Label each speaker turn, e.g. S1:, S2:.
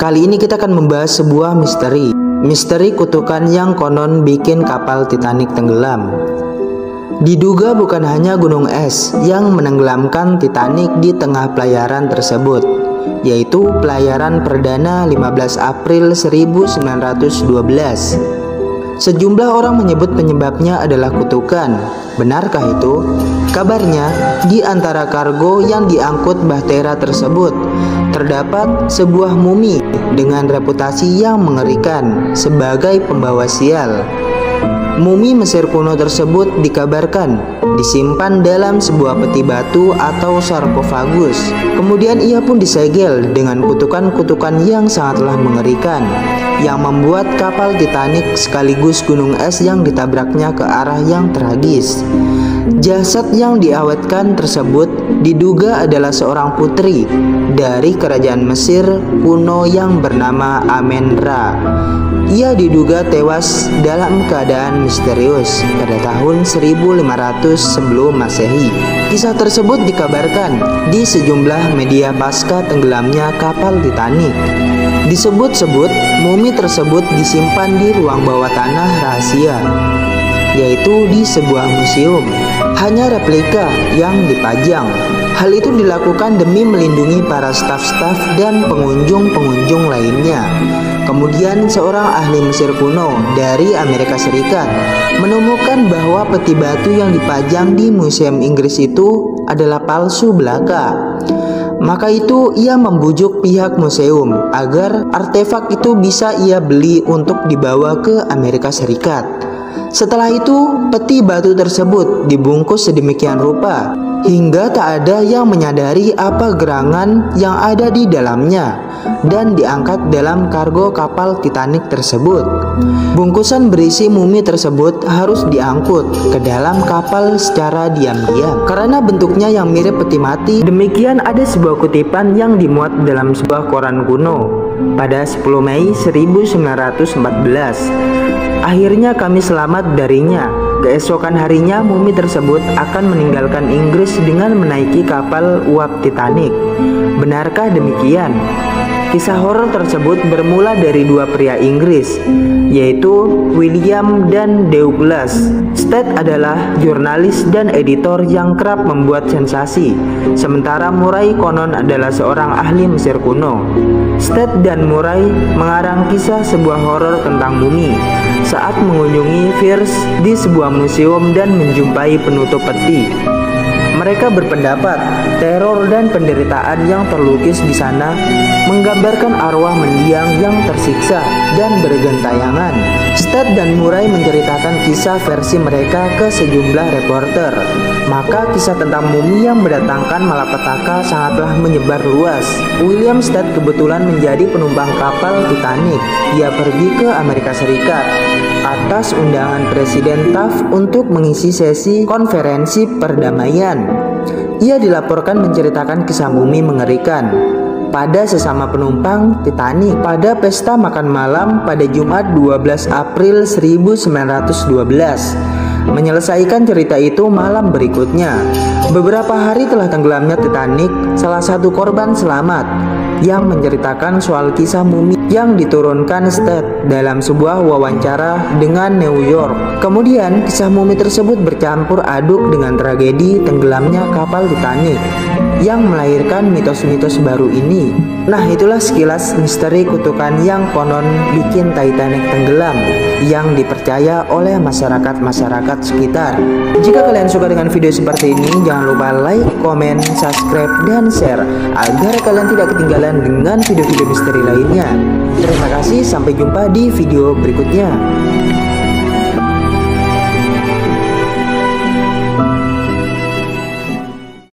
S1: Kali ini kita akan membahas sebuah misteri. Misteri kutukan yang konon bikin kapal Titanic tenggelam. Diduga bukan hanya gunung es yang menenggelamkan Titanic di tengah pelayaran tersebut, yaitu pelayaran perdana 15 April 1912. Sejumlah orang menyebut penyebabnya adalah kutukan. Benarkah itu? Kabarnya, di antara kargo yang diangkut Bahtera tersebut terdapat sebuah mumi dengan reputasi yang mengerikan sebagai pembawa sial. Mumi Mesir kuno tersebut dikabarkan disimpan dalam sebuah peti batu atau sarkofagus. Kemudian ia pun disegel dengan kutukan-kutukan yang sangatlah mengerikan, yang membuat kapal Titanic sekaligus gunung es yang ditabraknya ke arah yang tragis. Jasad yang diawetkan tersebut diduga adalah seorang putri dari kerajaan Mesir kuno yang bernama Amen-Ra. Ia diduga tewas dalam keadaan misterius pada tahun 1500 sebelum Masehi. Kisah tersebut dikabarkan di sejumlah media pasca tenggelamnya kapal Titanic. Disebut-sebut mumi tersebut disimpan di ruang bawah tanah rahasia, yaitu di sebuah museum. Hanya replika yang dipajang. Hal itu dilakukan demi melindungi para staf-staf dan pengunjung-pengunjung lainnya. Kemudian seorang ahli Mesir kuno dari Amerika Serikat menemukan bahwa peti batu yang dipajang di museum Inggris itu adalah palsu belaka. Maka itu ia membujuk pihak museum agar artefak itu bisa ia beli untuk dibawa ke Amerika Serikat. Setelah itu, peti batu tersebut dibungkus sedemikian rupa hingga tak ada yang menyadari apa gerangan yang ada di dalamnya dan diangkat dalam kargo kapal Titanic tersebut. Bungkusan berisi mumi tersebut harus diangkut ke dalam kapal secara diam-diam karena bentuknya yang mirip peti mati. Demikian ada sebuah kutipan yang dimuat dalam sebuah koran kuno pada 10 Mei 1914. Akhirnya kami selamat darinya. Keesokan harinya mumi tersebut akan meninggalkan Inggris dengan menaiki kapal uap Titanic. Benarkah demikian? Kisah horor tersebut bermula dari dua pria Inggris, yaitu William dan Douglas. Stead adalah jurnalis dan editor yang kerap membuat sensasi, sementara Murray konon adalah seorang ahli Mesir kuno. Stead dan Murray mengarang kisah sebuah horor tentang mumi saat mengunjungi Fierce di sebuah museum dan menjumpai penutup peti. Mereka berpendapat teror dan penderitaan yang terlukis di sana menggambarkan arwah mendiang yang tersiksa dan bergentayangan. Stead dan Murray menceritakan kisah versi mereka ke sejumlah reporter. Maka kisah tentang mumi yang mendatangkan malapetaka sangatlah menyebar luas. William Stead kebetulan menjadi penumpang kapal Titanic. Ia pergi ke Amerika Serikat atas undangan Presiden Taft untuk mengisi sesi konferensi perdamaian. Ia dilaporkan menceritakan kisah mumi mengerikan pada sesama penumpang Titanic pada pesta makan malam pada Jumat 12 April 1912. Menyelesaikan cerita itu malam berikutnya. Beberapa hari telah tenggelamnya Titanic, salah satu korban selamat yang menceritakan soal kisah mumi yang diturunkan Stead dalam sebuah wawancara dengan New York. Kemudian kisah mumi tersebut bercampur aduk dengan tragedi tenggelamnya kapal Titanic yang melahirkan mitos-mitos baru ini. Nah, itulah sekilas misteri kutukan yang konon bikin Titanic tenggelam yang dipercaya oleh masyarakat sekitar. Jika kalian suka dengan video seperti ini, jangan lupa like, komen, subscribe, dan share agar kalian tidak ketinggalan dengan video-video misteri lainnya. Terima kasih, sampai jumpa di video berikutnya.